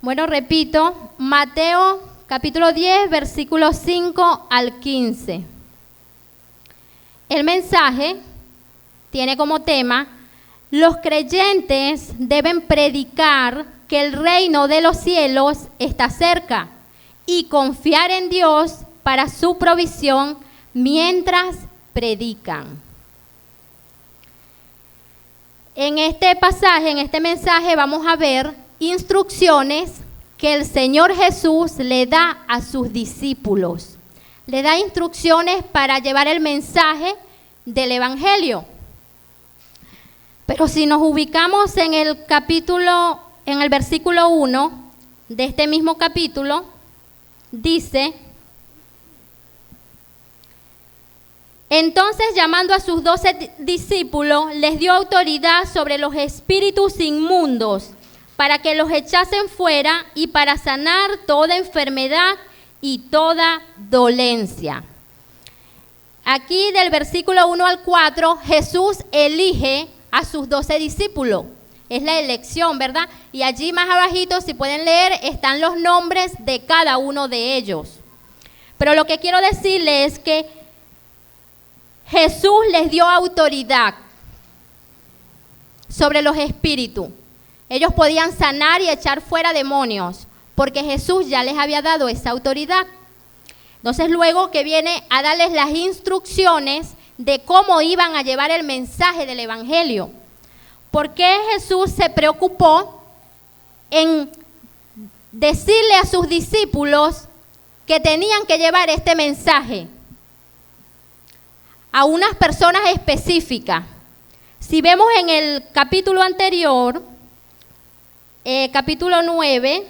Bueno, repito, Mateo capítulo 10, versículos 5 al 15. El mensaje tiene como tema: los creyentes deben predicar que el reino de los cielos está cerca y confiar en Dios para su provisión mientras predican. En este pasaje, en este mensaje, vamos a ver instrucciones que el Señor Jesús le da a sus discípulos. Le da instrucciones para llevar el mensaje del Evangelio. Pero si nos ubicamos en el versículo 1 de este mismo capítulo, dice: entonces, llamando a sus 12 discípulos, les dio autoridad sobre los espíritus inmundos para que los echasen fuera y para sanar toda enfermedad y toda dolencia. Aquí del versículo 1 al 4, Jesús elige a sus 12 discípulos. Es la elección, ¿verdad? Y allí más abajito, si pueden leer, están los nombres de cada uno de ellos. Pero lo que quiero decirles es que Jesús les dio autoridad sobre los espíritus. Ellos podían sanar y echar fuera demonios, porque Jesús ya les había dado esa autoridad. Entonces luego que viene a darles las instrucciones de cómo iban a llevar el mensaje del Evangelio. ¿Por qué Jesús se preocupó en decirle a sus discípulos que tenían que llevar este mensaje a unas personas específicas? Si vemos en el capítulo anterior, capítulo 9,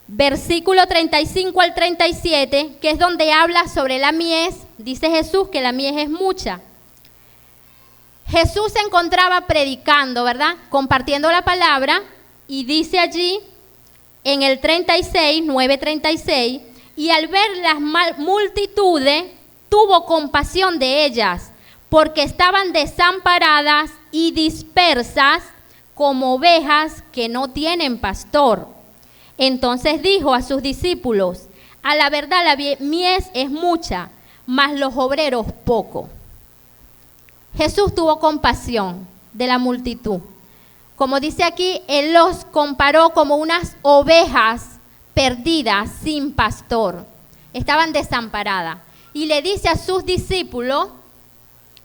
versículo 35 al 37, que es donde habla sobre la mies, dice Jesús que la mies es mucha. Jesús se encontraba predicando, ¿verdad? Compartiendo la palabra, y dice allí en el 36, 9:36, y al ver las multitudes, tuvo compasión de ellas, porque estaban desamparadas y dispersas como ovejas que no tienen pastor. Entonces dijo a sus discípulos: a la verdad la mies es mucha, mas los obreros poco. Jesús tuvo compasión de la multitud. Como dice aquí, Él los comparó como unas ovejas perdidas sin pastor. Estaban desamparadas. Y le dice a sus discípulos: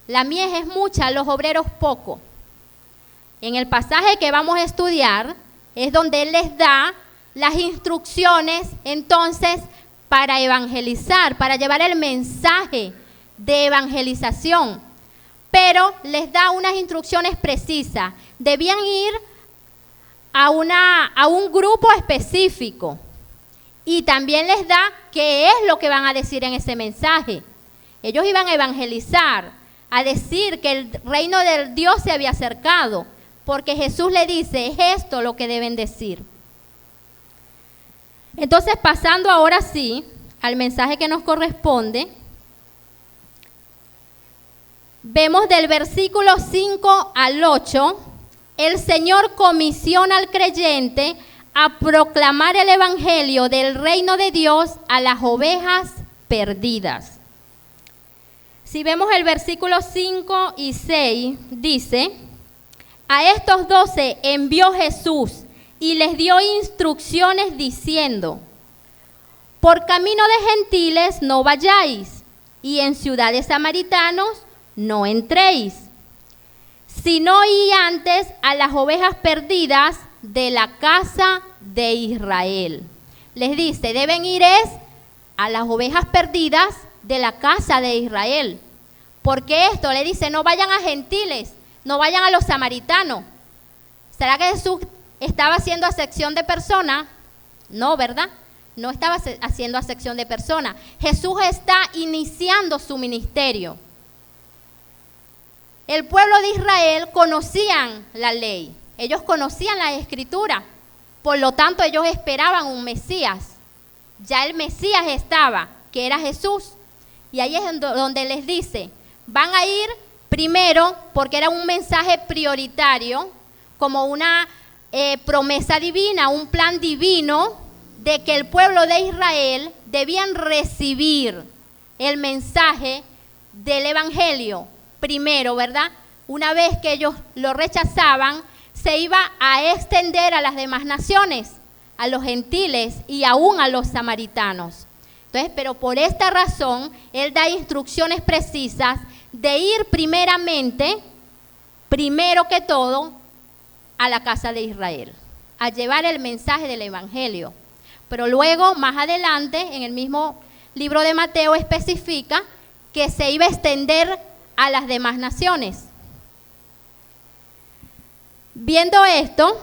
la mies es mucha, los obreros poco. En el pasaje que vamos a estudiar es donde Él les da las instrucciones entonces para evangelizar, para llevar el mensaje de evangelización. Pero les da unas instrucciones precisas. Debían ir a un grupo específico. Y también les da qué es lo que van a decir en ese mensaje. Ellos iban a evangelizar, a decir que el reino de Dios se había acercado, porque Jesús le dice: es esto lo que deben decir. Entonces, pasando ahora sí al mensaje que nos corresponde, vemos del versículo 5 al 8, el Señor comisiona al creyente a proclamar el evangelio del reino de Dios a las ovejas perdidas. Si vemos el versículo 5 y 6, dice: a estos 12 envió Jesús y les dio instrucciones diciendo: por camino de gentiles no vayáis, y en ciudades samaritanos no entréis, sino id antes a las ovejas perdidas de la casa de Israel. Les dice, deben ir a las ovejas perdidas de la casa de Israel. Porque esto le dice: no vayan a gentiles, no vayan a los samaritanos. ¿Será que Jesús estaba haciendo acepción de personas? No, ¿verdad? No estaba haciendo acepción de personas. Jesús está iniciando su ministerio. El pueblo de Israel conocían la ley, ellos conocían la escritura, por lo tanto ellos esperaban un Mesías. Ya el Mesías estaba, que era Jesús, y ahí es donde les dice: van a ir primero, porque era un mensaje prioritario, como una promesa divina, un plan divino de que el pueblo de Israel debían recibir el mensaje del evangelio primero, ¿verdad? Una vez que ellos lo rechazaban, se iba a extender a las demás naciones, a los gentiles y aún a los samaritanos. Entonces, pero por esta razón, Él da instrucciones precisas de ir primeramente, primero que todo, a la casa de Israel, a llevar el mensaje del evangelio. Pero luego, más adelante, en el mismo libro de Mateo especifica que se iba a extender a las demás naciones. Viendo esto,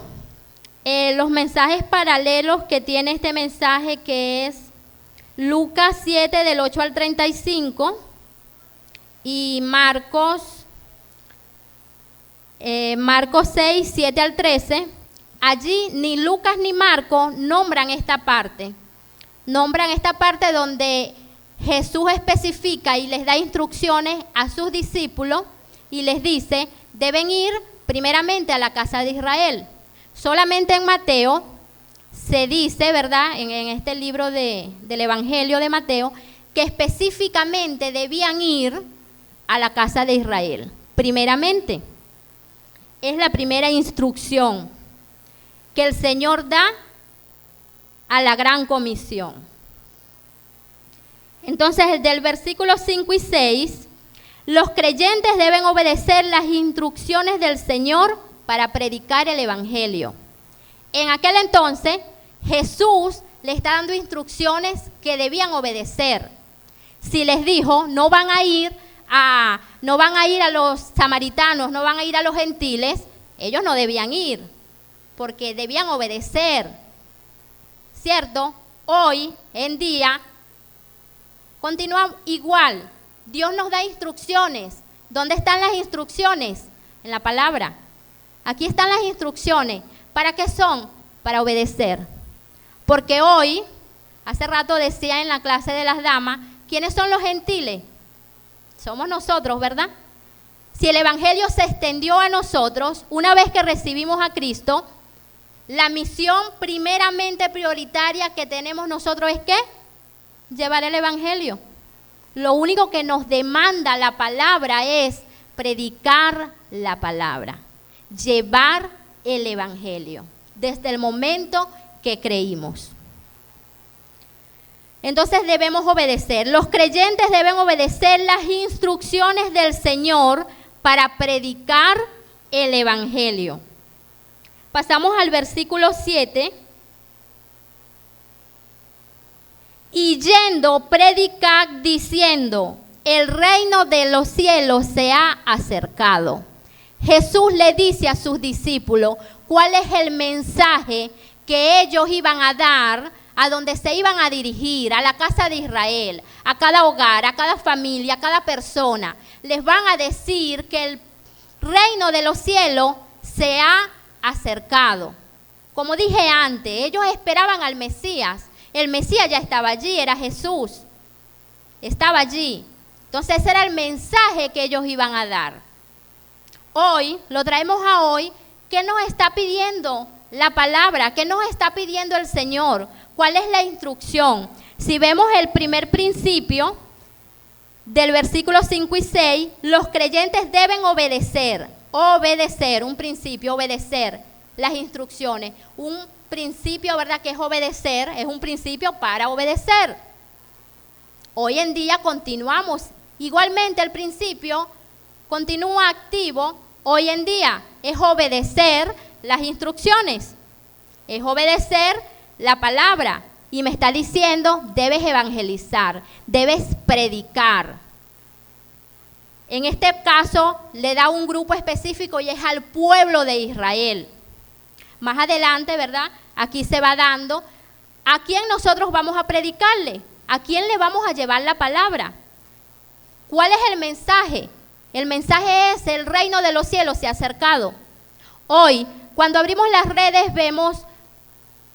los mensajes paralelos que tiene este mensaje, que es Lucas 7 del 8 al 35 y Marcos 6, 7 al 13, allí ni Lucas ni Marcos nombran esta parte. Nombran esta parte donde Jesús especifica y les da instrucciones a sus discípulos y les dice, deben ir primeramente a la casa de Israel. Solamente en Mateo se dice, ¿verdad?, en este libro del Evangelio de Mateo, que específicamente debían ir a la casa de Israel. Primeramente, es la primera instrucción que el Señor da a la gran comisión. Entonces, del versículo 5 y 6, los creyentes deben obedecer las instrucciones del Señor para predicar el evangelio. En aquel entonces, Jesús le está dando instrucciones que debían obedecer. Si les dijo, no van a ir a los samaritanos, no van a ir a los gentiles, ellos no debían ir, porque debían obedecer. ¿Cierto? Hoy en día continúa igual. Dios nos da instrucciones. ¿Dónde están las instrucciones? En la palabra. Aquí están las instrucciones. ¿Para qué son? Para obedecer. Porque hoy, hace rato decía en la clase de las damas, ¿quiénes son los gentiles? Somos nosotros, ¿verdad? Si el evangelio se extendió a nosotros, una vez que recibimos a Cristo, la misión primeramente prioritaria que tenemos nosotros es ¿qué? Llevar el evangelio. Lo único que nos demanda la palabra es predicar la palabra, llevar el evangelio desde el momento que creímos. Entonces debemos obedecer. Los creyentes deben obedecer las instrucciones del Señor para predicar el evangelio. Pasamos al versículo 7. Y yendo, predicad diciendo, el reino de los cielos se ha acercado. Jesús le dice a sus discípulos cuál es el mensaje que ellos iban a dar, a donde se iban a dirigir, a la casa de Israel, a cada hogar, a cada familia, a cada persona. Les van a decir que el reino de los cielos se ha acercado. Como dije antes, ellos esperaban al Mesías. El Mesías ya estaba allí, era Jesús. Estaba allí. Entonces ese era el mensaje que ellos iban a dar. Hoy, lo traemos a hoy, ¿qué nos está pidiendo la palabra? ¿Qué nos está pidiendo el Señor? ¿Cuál es la instrucción? Si vemos el primer principio del versículo 5 y 6, los creyentes deben obedecer, un principio, obedecer las instrucciones. Un principio, ¿verdad?, que es obedecer, es un principio para obedecer. Hoy en día continuamos, igualmente el principio continúa activo hoy en día, es obedecer las instrucciones, es obedecer la palabra. Y me está diciendo, debes evangelizar, debes predicar. En este caso le da un grupo específico y es al pueblo de Israel. Más adelante, ¿verdad?, aquí se va dando a quién nosotros vamos a predicarle, a quién le vamos a llevar la palabra. ¿Cuál es el mensaje? El mensaje es: el reino de los cielos se ha acercado. Hoy, cuando abrimos las redes, vemos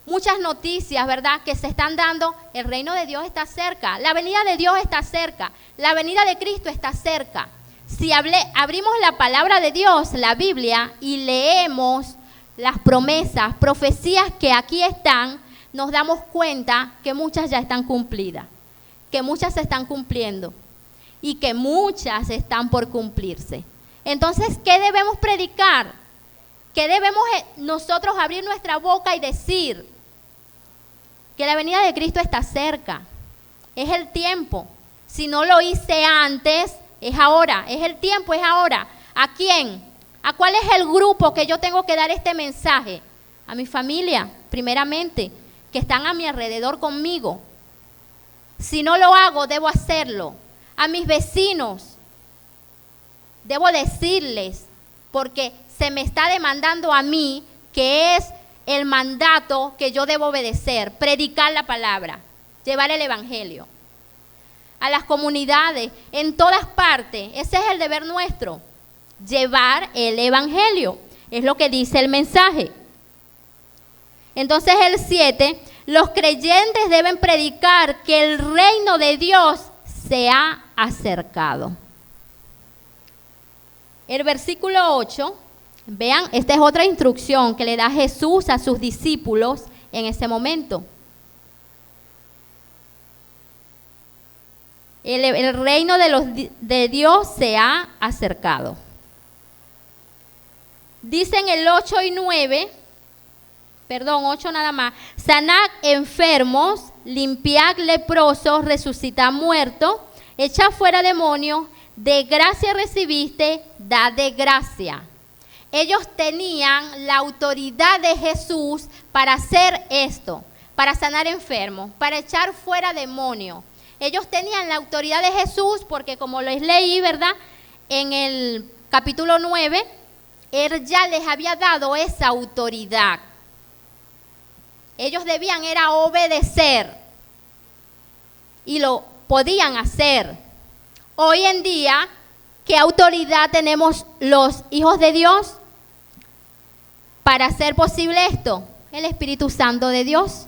muchas noticias, ¿verdad?, que se están dando. El reino de Dios está cerca, la venida de Dios está cerca, la venida de Cristo está cerca. Si abrimos la palabra de Dios, la Biblia, y leemos las promesas, profecías que aquí están, nos damos cuenta que muchas ya están cumplidas, que muchas se están cumpliendo y que muchas están por cumplirse. Entonces, ¿qué debemos predicar? ¿Qué debemos nosotros abrir nuestra boca y decir? Que la venida de Cristo está cerca. Es el tiempo. Si no lo hice antes, es ahora. Es el tiempo, es ahora. ¿A quién? ¿A cuál es el grupo que yo tengo que dar este mensaje? A mi familia, primeramente, que están a mi alrededor conmigo. Si no lo hago, debo hacerlo. A mis vecinos, debo decirles, porque se me está demandando a mí, que es el mandato que yo debo obedecer, predicar la palabra, llevar el evangelio. A las comunidades, en todas partes, ese es el deber nuestro, llevar el evangelio, es lo que dice el mensaje. Entonces el 7, los creyentes deben predicar que el reino de Dios se ha acercado. El versículo 8, vean, esta es otra instrucción que le da Jesús a sus discípulos en ese momento. El reino de Dios se ha acercado. Dicen el 8 y 9, perdón, 8 nada más. Sanad enfermos, limpiad leprosos, resucitad muertos, echad fuera demonios, de gracia recibiste, dad de gracia. Ellos tenían la autoridad de Jesús para hacer esto, para sanar enfermos, para echar fuera demonios. Ellos tenían la autoridad de Jesús porque, como les leí, ¿verdad? En el capítulo 9, Él ya les había dado esa autoridad. Ellos debían era obedecer y lo podían hacer. Hoy en día, ¿qué autoridad tenemos los hijos de Dios para hacer posible esto? El Espíritu Santo de Dios.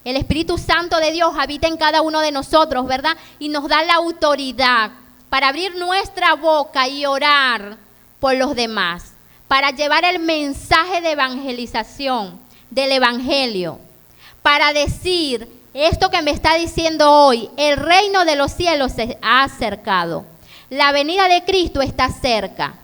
El Espíritu Santo de Dios habita en cada uno de nosotros, ¿verdad? Y nos da la autoridad para abrir nuestra boca y orar por los demás, para llevar el mensaje de evangelización, del evangelio, para decir esto que me está diciendo hoy: el reino de los cielos se ha acercado, la venida de Cristo está cerca.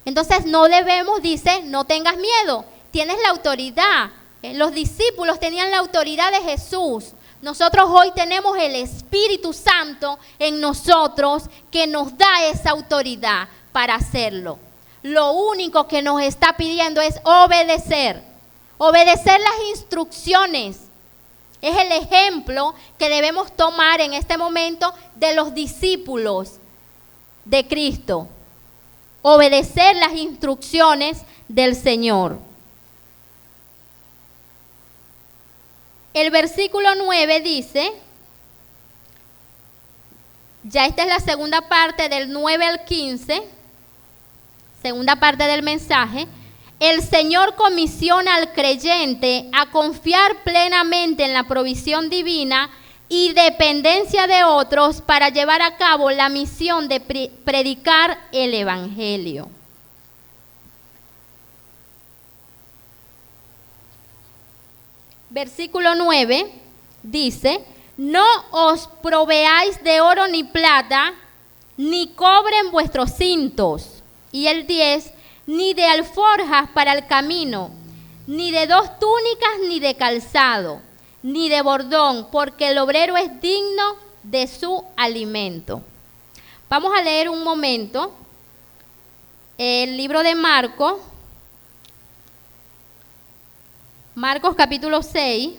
Entonces no debemos, dice, no tengas miedo, tienes la autoridad. Los discípulos tenían la autoridad de Jesús. Nosotros hoy tenemos el Espíritu Santo en nosotros que nos da esa autoridad para hacerlo. Lo único que nos está pidiendo es obedecer. Obedecer las instrucciones. Es el ejemplo que debemos tomar en este momento de los discípulos de Cristo. Obedecer las instrucciones del Señor. El versículo 9 dice, ya esta es la segunda parte del 9 al 15, segunda parte del mensaje. El Señor comisiona al creyente a confiar plenamente en la provisión divina y dependencia de otros para llevar a cabo la misión de predicar el evangelio. Versículo 9 dice, no os proveáis de oro ni plata, ni cobre en vuestros cintos. Y el 10, ni de alforjas para el camino, ni de 2 túnicas, ni de calzado, ni de bordón, porque el obrero es digno de su alimento. Vamos a leer un momento el libro de Marcos. Marcos capítulo 6.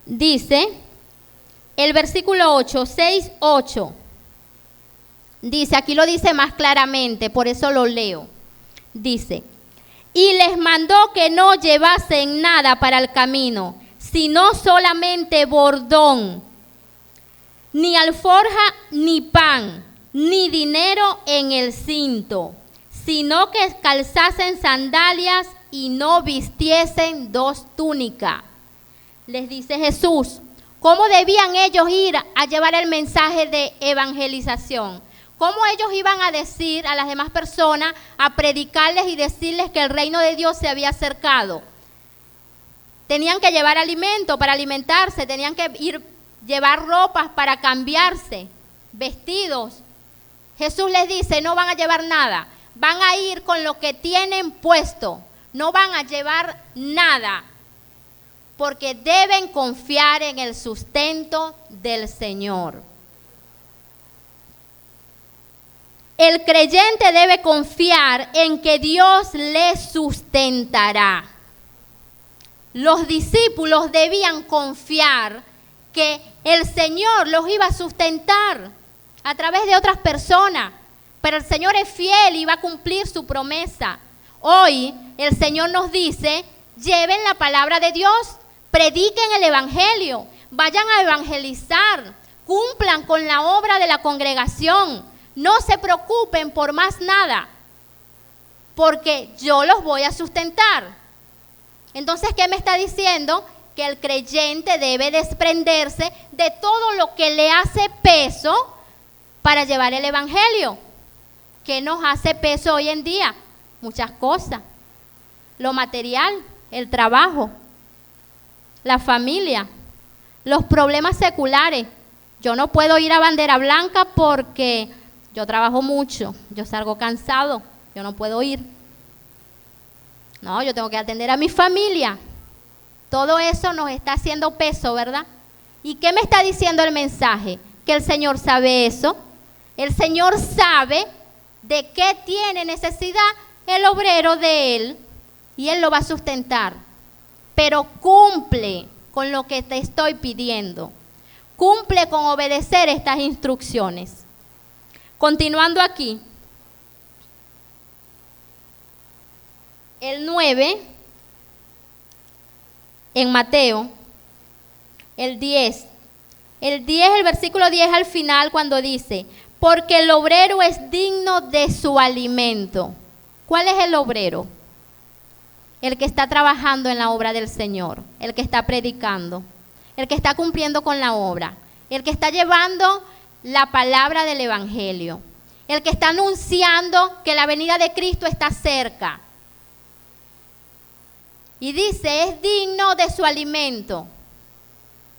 Dice el versículo 8, 6, 8. Dice, aquí lo dice más claramente, por eso lo leo. Dice, y les mandó que no llevasen nada para el camino, sino solamente bordón, ni alforja, ni pan, ni dinero en el cinto, sino que calzasen sandalias y no vistiesen 2 túnicas. Les dice Jesús, ¿cómo debían ellos ir a llevar el mensaje de evangelización? ¿Cómo ellos iban a decir a las demás personas, a predicarles y decirles que el reino de Dios se había acercado? Tenían que llevar alimento para alimentarse, tenían que llevar ropas para cambiarse, vestidos. Jesús les dice, no van a llevar nada, van a ir con lo que tienen puesto, no van a llevar nada, porque deben confiar en el sustento del Señor. El creyente debe confiar en que Dios le sustentará. Los discípulos debían confiar que el Señor los iba a sustentar a través de otras personas, pero el Señor es fiel y va a cumplir su promesa. Hoy el Señor nos dice, lleven la palabra de Dios, prediquen el evangelio, vayan a evangelizar, cumplan con la obra de la congregación, no se preocupen por más nada, porque yo los voy a sustentar. Entonces, ¿qué me está diciendo? Que el creyente debe desprenderse de todo lo que le hace peso para llevar el evangelio. ¿Qué nos hace peso hoy en día? Muchas cosas. Lo material, el trabajo, la familia, los problemas seculares. Yo no puedo ir a bandera blanca porque yo trabajo mucho, yo salgo cansado, yo no puedo ir. No, yo tengo que atender a mi familia. Todo eso nos está haciendo peso, ¿verdad? ¿Y qué me está diciendo el mensaje? Que el Señor sabe eso. El Señor sabe de qué tiene necesidad el obrero de Él y Él lo va a sustentar. Pero cumple con lo que te estoy pidiendo. Cumple con obedecer estas instrucciones. Continuando aquí. El 9, en Mateo, el 10, el versículo 10 al final cuando dice, porque el obrero es digno de su alimento. ¿Cuál es el obrero? El que está trabajando en la obra del Señor, el que está predicando, el que está cumpliendo con la obra, el que está llevando la palabra del evangelio, el que está anunciando que la venida de Cristo está cerca. Y dice, es digno de su alimento,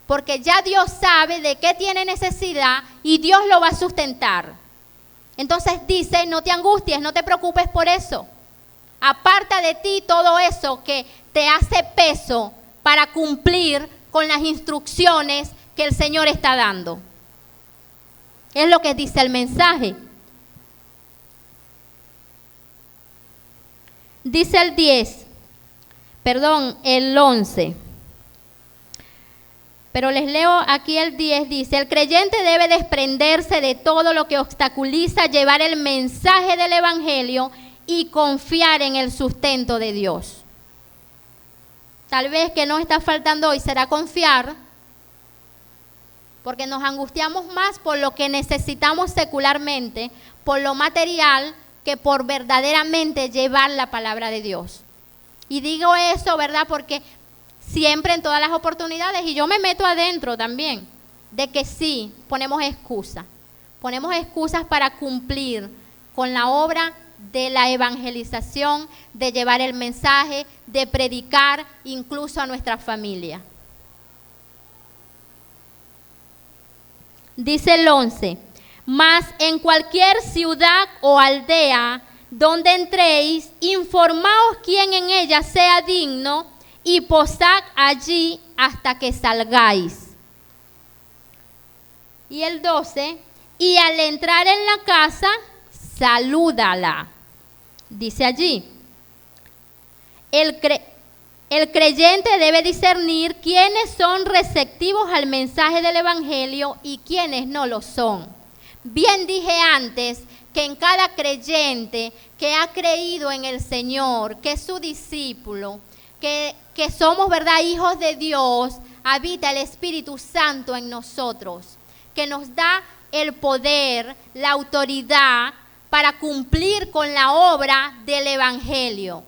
porque ya Dios sabe de qué tiene necesidad y Dios lo va a sustentar. Entonces dice, no te angusties, no te preocupes por eso. Aparta de ti todo eso que te hace peso para cumplir con las instrucciones que el Señor está dando. Es lo que dice el mensaje. Dice el 11. Pero les leo aquí el 10, dice, el creyente debe desprenderse de todo lo que obstaculiza llevar el mensaje del evangelio y confiar en el sustento de Dios. Tal vez que nos está faltando hoy será confiar, porque nos angustiamos más por lo que necesitamos secularmente, por lo material, que por verdaderamente llevar la palabra de Dios. Y digo eso, ¿verdad? Porque siempre en todas las oportunidades, y yo me meto adentro también, de que sí, ponemos excusas para cumplir con la obra de la evangelización, de llevar el mensaje, de predicar incluso a nuestra familia. Dice el 11, mas en cualquier ciudad o aldea donde entréis, informaos quién en ella sea digno y posad allí hasta que salgáis. Y el 12, y al entrar en la casa, salúdala. Dice allí, el creyente debe discernir quiénes son receptivos al mensaje del evangelio y quiénes no lo son. Bien dije antes que en cada creyente que ha creído en el Señor, que es su discípulo, que somos, ¿verdad?, hijos de Dios, habita el Espíritu Santo en nosotros, que nos da el poder, la autoridad para cumplir con la obra del evangelio.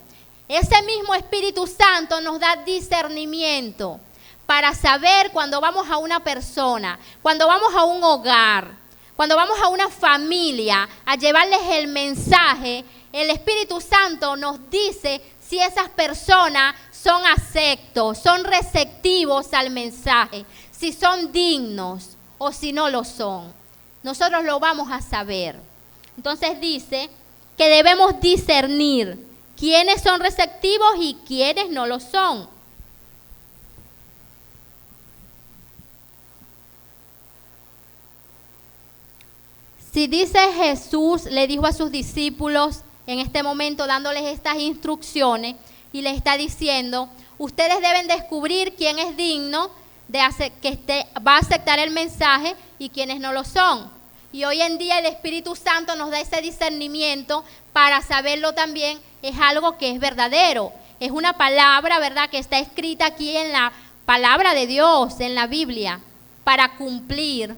Ese mismo Espíritu Santo nos da discernimiento para saber cuando vamos a una persona, cuando vamos a un hogar, cuando vamos a una familia a llevarles el mensaje. El Espíritu Santo nos dice si esas personas son aceptos, son receptivos al mensaje, si son dignos o si no lo son. Nosotros lo vamos a saber. Entonces dice que debemos discernir quiénes son receptivos y quiénes no lo son. Si dice Jesús, le dijo a sus discípulos en este momento dándoles estas instrucciones y les está diciendo, ustedes deben descubrir quién es digno va a aceptar el mensaje y quiénes no lo son. Y hoy en día el Espíritu Santo nos da ese discernimiento para saberlo también. Es algo que es verdadero, es una palabra, ¿verdad?, que está escrita aquí en la palabra de Dios, en la Biblia, para cumplir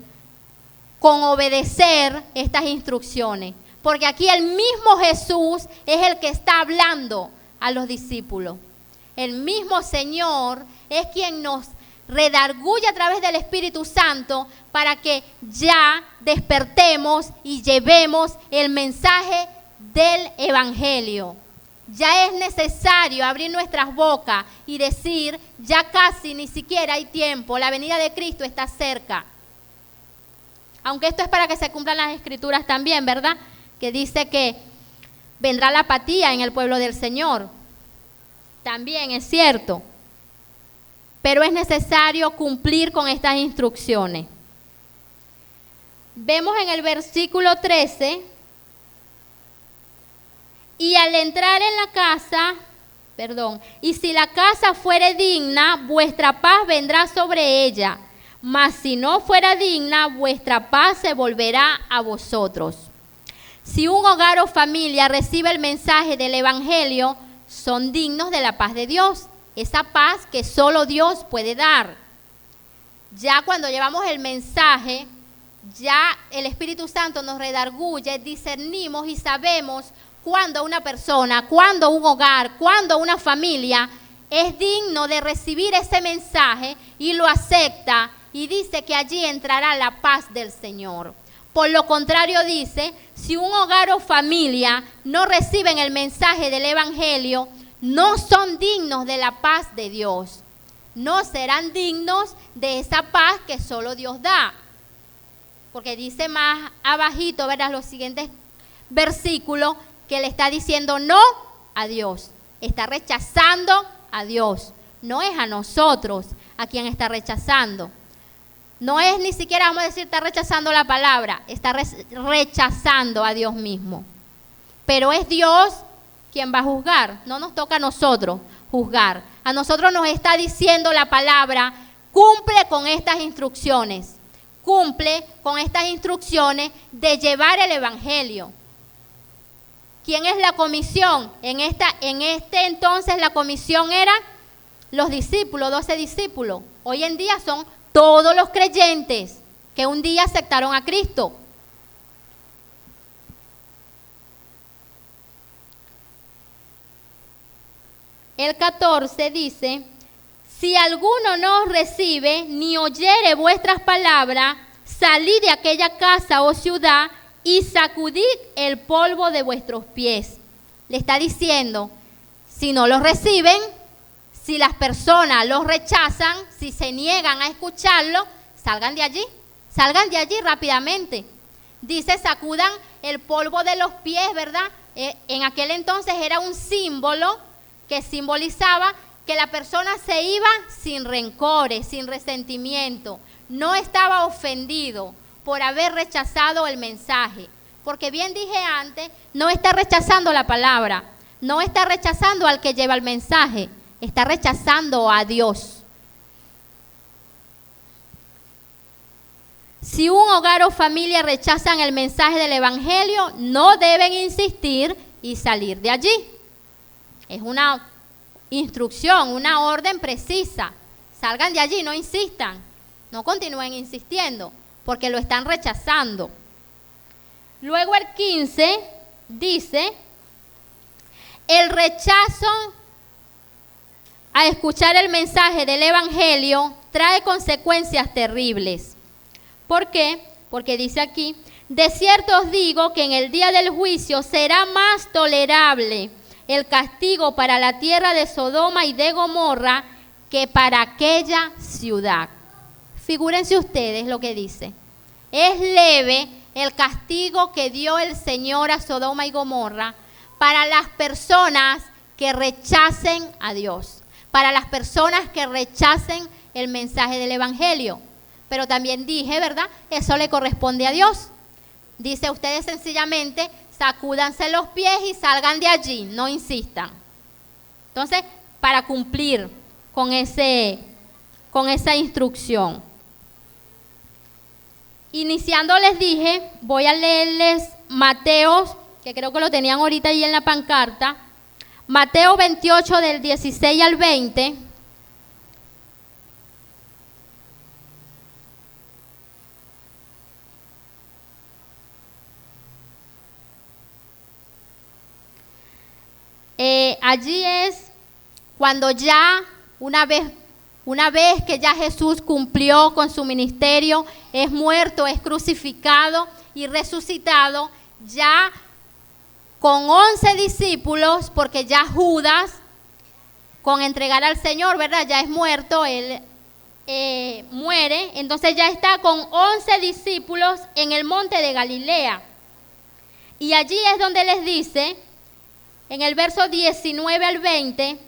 con obedecer estas instrucciones. Porque aquí el mismo Jesús es el que está hablando a los discípulos. El mismo Señor es quien nos redarguye a través del Espíritu Santo para que ya despertemos y llevemos el mensaje del Evangelio. Ya es necesario abrir nuestras bocas y decir, ya casi ni siquiera hay tiempo, la venida de Cristo está cerca. Aunque esto es para que se cumplan las Escrituras también, ¿verdad? Que dice que vendrá la apatía en el pueblo del Señor. También es cierto. Pero es necesario cumplir con estas instrucciones. Vemos en el versículo 13, y al entrar en la casa, y si la casa fuere digna, vuestra paz vendrá sobre ella, mas si no fuera digna, vuestra paz se volverá a vosotros. Si un hogar o familia recibe el mensaje del Evangelio, son dignos de la paz de Dios, esa paz que solo Dios puede dar. Ya cuando llevamos el mensaje, ya el Espíritu Santo nos redarguye, discernimos y sabemos cuándo una persona, cuándo un hogar, cuándo una familia es digno de recibir ese mensaje y lo acepta y dice que allí entrará la paz del Señor. Por lo contrario dice, si un hogar o familia no reciben el mensaje del Evangelio, no son dignos de la paz de Dios. No serán dignos de esa paz que solo Dios da. Porque dice más abajito, ¿verdad?, los siguientes versículos, que le está diciendo no a Dios. Está rechazando a Dios. No es a nosotros a quien está rechazando. No es ni siquiera, vamos a decir, está rechazando la palabra. Está rechazando a Dios mismo. Pero es Dios quien va a juzgar. No nos toca a nosotros juzgar. A nosotros nos está diciendo la palabra, cumple con estas instrucciones. Cumple con estas instrucciones de llevar el Evangelio. ¿Quién es la comisión? En este entonces la comisión era los discípulos, 12 discípulos. Hoy en día son todos los creyentes que un día aceptaron a Cristo. El 14 dice, si alguno no os recibe ni oyere vuestras palabras, salid de aquella casa o ciudad y sacudid el polvo de vuestros pies. Le está diciendo, si no los reciben, si las personas los rechazan, si se niegan a escucharlo, salgan de allí rápidamente. Dice, sacudan el polvo de los pies, ¿verdad? En aquel entonces era un símbolo que simbolizaba que la persona se iba sin rencores, sin resentimiento, no estaba ofendido por haber rechazado el mensaje. Porque bien dije antes, no está rechazando la palabra, no está rechazando al que lleva el mensaje, está rechazando a Dios. Si un hogar o familia rechazan el mensaje del Evangelio, no deben insistir y salir de allí. Es una instrucción, una orden precisa. Salgan de allí, no insistan, no continúen insistiendo, porque lo están rechazando. Luego el 15 dice, el rechazo a escuchar el mensaje del Evangelio trae consecuencias terribles. ¿Por qué? Porque dice aquí, de cierto os digo que en el día del juicio será más tolerable el castigo para la tierra de Sodoma y de Gomorra que para aquella ciudad. Figúrense ustedes lo que dice. Es leve el castigo que dio el Señor a Sodoma y Gomorra para las personas que rechacen a Dios, para las personas que rechacen el mensaje del Evangelio. Pero también dije, ¿verdad? Eso le corresponde a Dios. Dice, ustedes sencillamente sacúdanse los pies y salgan de allí, no insistan. Entonces, para cumplir con esa instrucción. Iniciando les dije, voy a leerles Mateo, que creo que lo tenían ahorita ahí en la pancarta, Mateo 28 del 16 al 20. Allí es cuando ya una vez que ya Jesús cumplió con su ministerio, es muerto, es crucificado y resucitado, ya con 11 discípulos, porque ya Judas, con entregar al Señor, ¿verdad? Ya es muerto, él muere, entonces ya está con 11 discípulos en el monte de Galilea. Y allí es donde les dice, en el verso 19 al 20,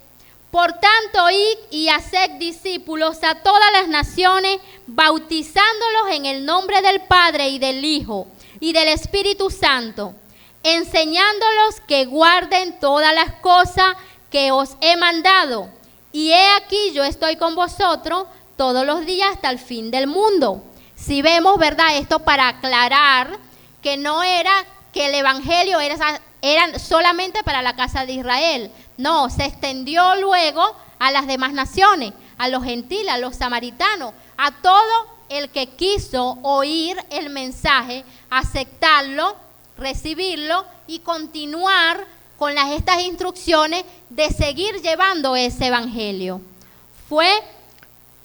por tanto, id y haced discípulos a todas las naciones, bautizándolos en el nombre del Padre y del Hijo y del Espíritu Santo, enseñándolos que guarden todas las cosas que os he mandado. Y he aquí, yo estoy con vosotros todos los días hasta el fin del mundo. Si vemos, ¿verdad? Esto para aclarar que no era que el Evangelio era solamente para la casa de Israel. No, se extendió luego a las demás naciones, a los gentiles, a los samaritanos, a todo el que quiso oír el mensaje, aceptarlo, recibirlo y continuar con estas instrucciones de seguir llevando ese evangelio.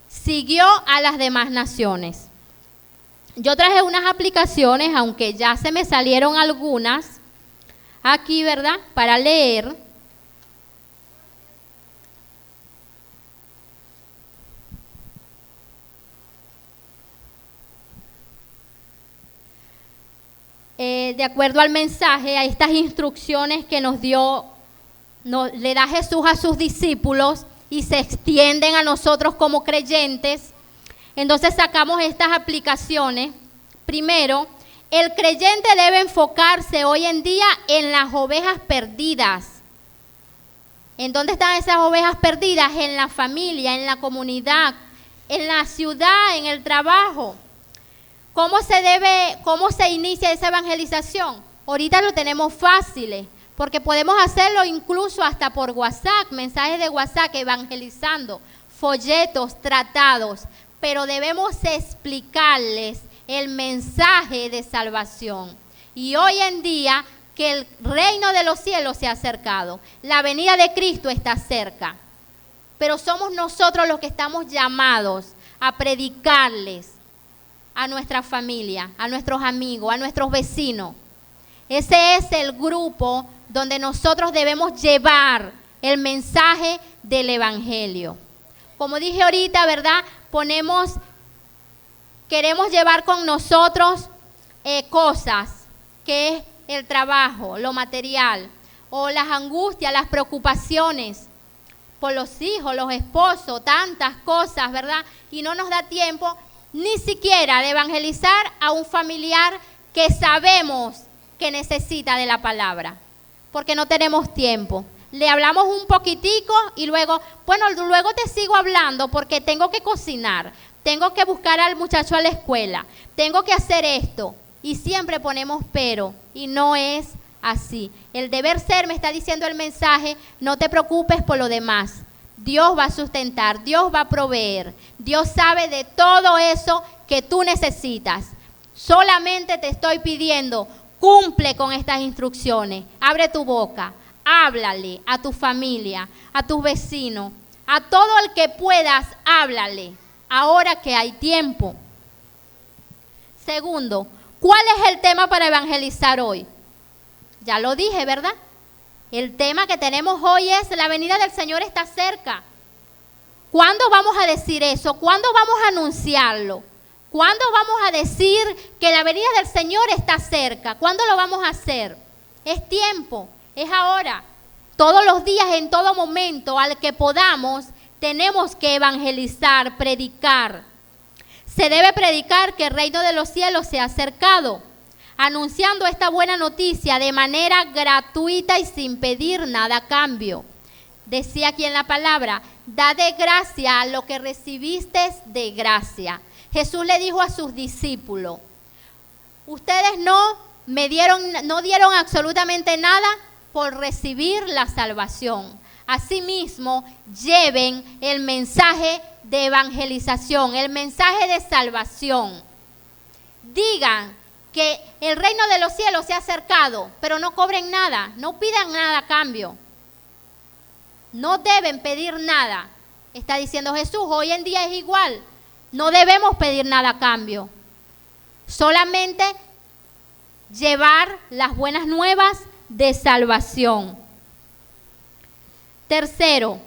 Siguió a las demás naciones. Yo traje unas aplicaciones, aunque ya se me salieron algunas, aquí, ¿verdad? Para leer. De acuerdo al mensaje, a estas instrucciones que le da Jesús a sus discípulos y se extienden a nosotros como creyentes. Entonces sacamos estas aplicaciones. Primero, el creyente debe enfocarse hoy en día en las ovejas perdidas. ¿En dónde están esas ovejas perdidas? En la familia, en la comunidad, en la ciudad, en el trabajo. ¿Cómo se inicia esa evangelización? Ahorita lo tenemos fácil, porque podemos hacerlo incluso hasta por WhatsApp, mensajes de WhatsApp evangelizando, folletos, tratados, pero debemos explicarles el mensaje de salvación. Y hoy en día que el reino de los cielos se ha acercado, la venida de Cristo está cerca, pero somos nosotros los que estamos llamados a predicarles a nuestra familia, a nuestros amigos, a nuestros vecinos. Ese es el grupo donde nosotros debemos llevar el mensaje del evangelio. Como dije ahorita, ¿verdad? Queremos llevar con nosotros cosas, que es el trabajo, lo material, o las angustias, las preocupaciones por los hijos, los esposos, tantas cosas, ¿verdad? Y no nos da tiempo ni siquiera de evangelizar a un familiar que sabemos que necesita de la palabra, porque no tenemos tiempo. Le hablamos un poquitico y luego te sigo hablando porque tengo que cocinar, tengo que buscar al muchacho a la escuela, tengo que hacer esto. Y siempre ponemos pero, y no es así. El deber ser, me está diciendo el mensaje, no te preocupes por lo demás. Dios va a sustentar, Dios va a proveer. Dios sabe de todo eso que tú necesitas. Solamente te estoy pidiendo, cumple con estas instrucciones. Abre tu boca, háblale a tu familia, a tus vecinos, A todo el que puedas, háblale, ahora que hay tiempo. Segundo, ¿cuál es el tema para evangelizar hoy? Ya lo dije, ¿verdad? El tema que tenemos hoy es: la venida del Señor está cerca. ¿Cuándo vamos a decir eso? ¿Cuándo vamos a anunciarlo? ¿Cuándo vamos a decir que la venida del Señor está cerca? ¿Cuándo lo vamos a hacer? Es tiempo, es ahora. Todos los días, en todo momento, al que podamos, tenemos que evangelizar, predicar. Se debe predicar que el reino de los cielos se ha acercado, anunciando esta buena noticia de manera gratuita y sin pedir nada a cambio. Decía aquí en la palabra: da de gracia lo que recibiste de gracia. Jesús le dijo a sus discípulos: ustedes no dieron absolutamente nada por recibir la salvación. Asimismo, lleven el mensaje de evangelización, el mensaje de salvación. Digan que el reino de los cielos se ha acercado, pero no cobren nada, no pidan nada a cambio. No deben pedir nada. Está diciendo Jesús, hoy en día es igual. No debemos pedir nada a cambio. Solamente llevar las buenas nuevas de salvación. Tercero,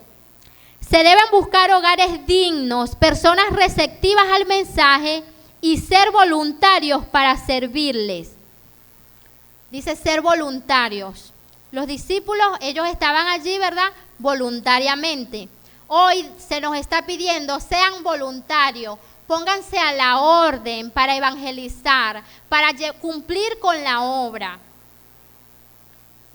se deben buscar hogares dignos, personas receptivas al mensaje y ser voluntarios para servirles. Dice ser voluntarios. Los discípulos, ellos estaban allí, ¿verdad? Voluntariamente. Hoy se nos está pidiendo: sean voluntarios, pónganse a la orden para evangelizar, para cumplir con la obra.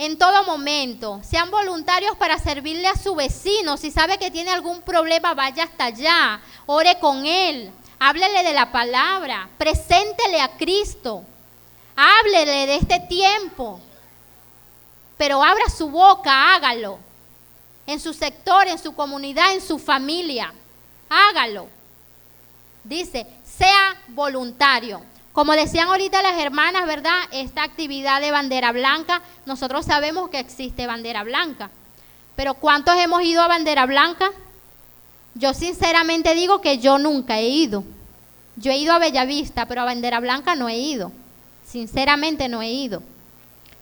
En todo momento, sean voluntarios para servirle a su vecino. Si sabe que tiene algún problema, vaya hasta allá, ore con él, háblele de la palabra, preséntele a Cristo, háblele de este tiempo, pero abra su boca, hágalo. En su sector, en su comunidad, en su familia, hágalo. Dice, sea voluntario. Como decían ahorita las hermanas, ¿verdad? Esta actividad de bandera blanca, nosotros sabemos que existe bandera blanca. Pero ¿cuántos hemos ido a bandera blanca? Yo sinceramente digo que yo nunca he ido. Yo he ido a Bellavista, pero a bandera blanca no he ido. Sinceramente no he ido.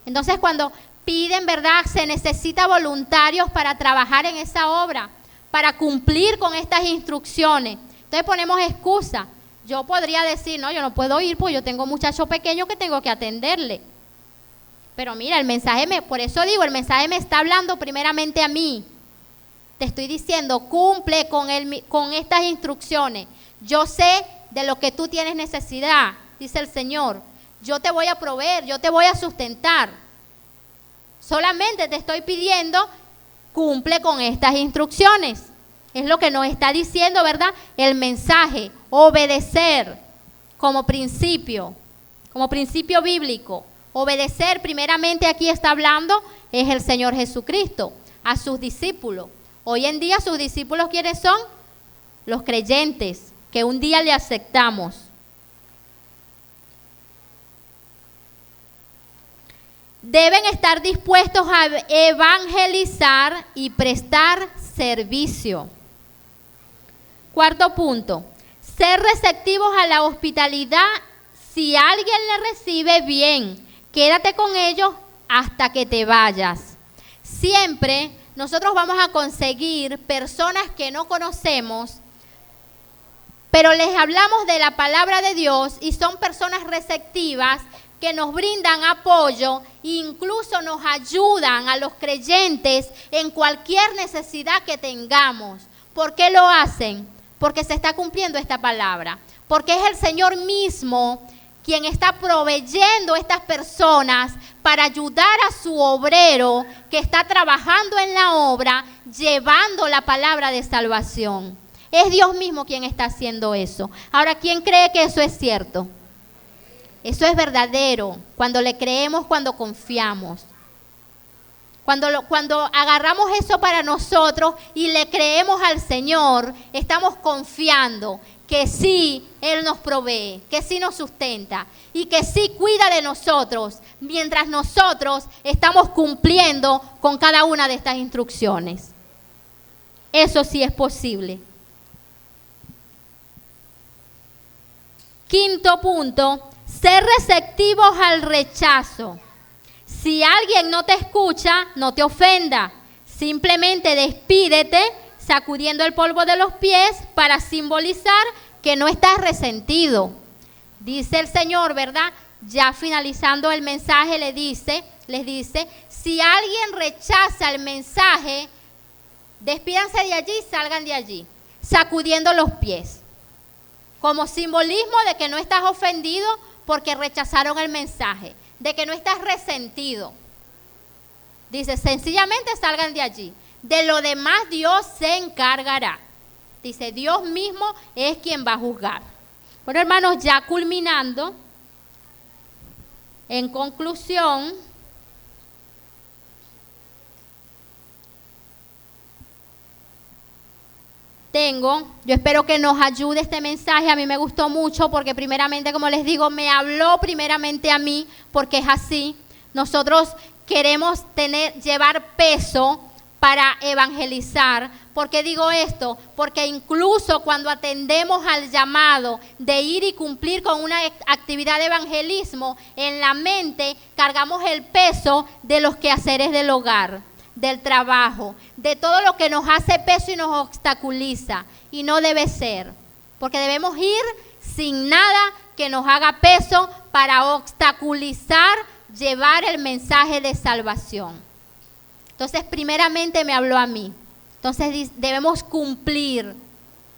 Entonces cuando piden, ¿verdad? Se necesita voluntarios para trabajar en esa obra, para cumplir con estas instrucciones. Entonces ponemos excusa. Yo podría decir, no, yo no puedo ir porque yo tengo un muchacho pequeño que tengo que atenderle. Pero mira, el mensaje por eso digo, el mensaje me está hablando primeramente a mí. Te estoy diciendo, cumple con estas instrucciones. Yo sé de lo que tú tienes necesidad, dice el Señor. Yo te voy a proveer, yo te voy a sustentar. Solamente te estoy pidiendo, cumple con estas instrucciones. Es lo que nos está diciendo, ¿verdad? El mensaje, obedecer como principio bíblico. Obedecer primeramente, aquí está hablando, es el Señor Jesucristo, a sus discípulos. Hoy en día sus discípulos, ¿quiénes son? Los creyentes, que un día le aceptamos. Deben estar dispuestos a evangelizar y prestar servicio. Cuarto punto, ser receptivos a la hospitalidad. Si alguien le recibe bien, quédate con ellos hasta que te vayas. Siempre nosotros vamos a conseguir personas que no conocemos, pero les hablamos de la palabra de Dios y son personas receptivas que nos brindan apoyo e incluso nos ayudan a los creyentes en cualquier necesidad que tengamos. ¿Por qué lo hacen? Porque se está cumpliendo esta palabra. Porque es el Señor mismo quien está proveyendo estas personas para ayudar a su obrero que está trabajando en la obra, llevando la palabra de salvación. Es Dios mismo quien está haciendo eso. Ahora, ¿quién cree que eso es cierto? Eso es verdadero, cuando le creemos, cuando confiamos. Cuando agarramos eso para nosotros y le creemos al Señor, estamos confiando que sí, Él nos provee, que sí nos sustenta y que sí cuida de nosotros mientras nosotros estamos cumpliendo con cada una de estas instrucciones. eso sí es posible. Quinto punto, ser receptivos al rechazo. Si alguien no te escucha, no te ofenda. Simplemente despídete sacudiendo el polvo de los pies para simbolizar que no estás resentido. Dice el Señor, ¿verdad? Ya finalizando el mensaje les dice, si alguien rechaza el mensaje, despídanse de allí y salgan de allí, sacudiendo los pies. Como simbolismo de que no estás ofendido porque rechazaron el mensaje, de que no estás resentido. Dice, sencillamente salgan de allí. De lo demás Dios se encargará. Dice, Dios mismo es quien va a juzgar. Bueno, hermanos, ya culminando, en conclusión, yo espero que nos ayude este mensaje. A mí me gustó mucho porque primeramente, como les digo, me habló primeramente a mí, porque es así. Nosotros queremos llevar peso para evangelizar. ¿Por qué digo esto? Porque incluso cuando atendemos al llamado de ir y cumplir con una actividad de evangelismo, en la mente cargamos el peso de los quehaceres del hogar, del trabajo, de todo lo que nos hace peso y nos obstaculiza. Y no debe ser, porque debemos ir sin nada que nos haga peso para obstaculizar, llevar el mensaje de salvación. Entonces, primeramente me habló a mí. Entonces, debemos cumplir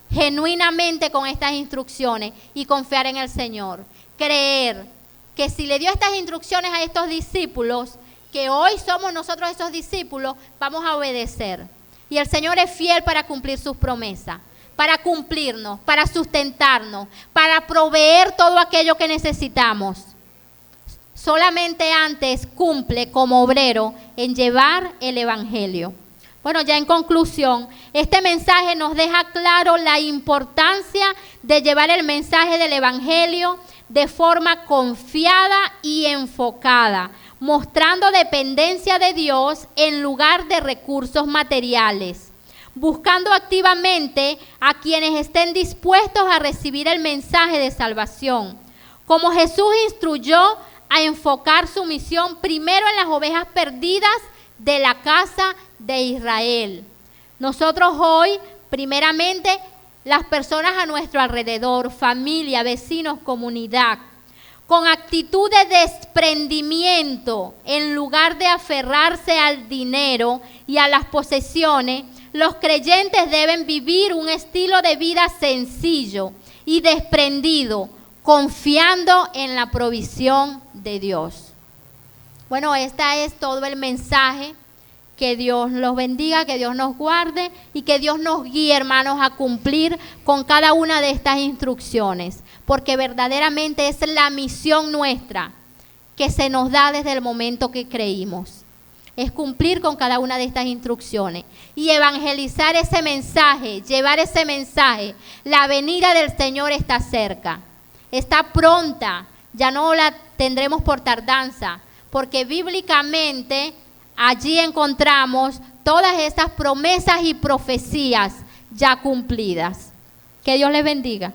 genuinamente con estas instrucciones y confiar en el Señor. Creer que si le dio estas instrucciones a estos discípulos, que hoy somos nosotros esos discípulos, vamos a obedecer. Y el Señor es fiel para cumplir sus promesas, para cumplirnos, para sustentarnos, para proveer todo aquello que necesitamos. Solamente antes cumple como obrero en llevar el evangelio. Bueno, ya en conclusión, este mensaje nos deja claro la importancia de llevar el mensaje del evangelio de forma confiada y enfocada, mostrando dependencia de Dios en lugar de recursos materiales, buscando activamente a quienes estén dispuestos a recibir el mensaje de salvación. Como Jesús instruyó a enfocar su misión primero en las ovejas perdidas de la casa de Israel. Nosotros hoy, primeramente, las personas a nuestro alrededor, familia, vecinos, comunidad, con actitud de desprendimiento, en lugar de aferrarse al dinero y a las posesiones, los creyentes deben vivir un estilo de vida sencillo y desprendido, confiando en la provisión de Dios. Bueno, este es todo el mensaje. Que Dios los bendiga, que Dios nos guarde y que Dios nos guíe, hermanos, a cumplir con cada una de estas instrucciones, porque verdaderamente es la misión nuestra que se nos da desde el momento que creímos. Es cumplir con cada una de estas instrucciones y evangelizar ese mensaje, llevar ese mensaje. La venida del Señor está cerca, está pronta, ya no la tendremos por tardanza, porque bíblicamente allí encontramos todas estas promesas y profecías ya cumplidas. Que Dios les bendiga.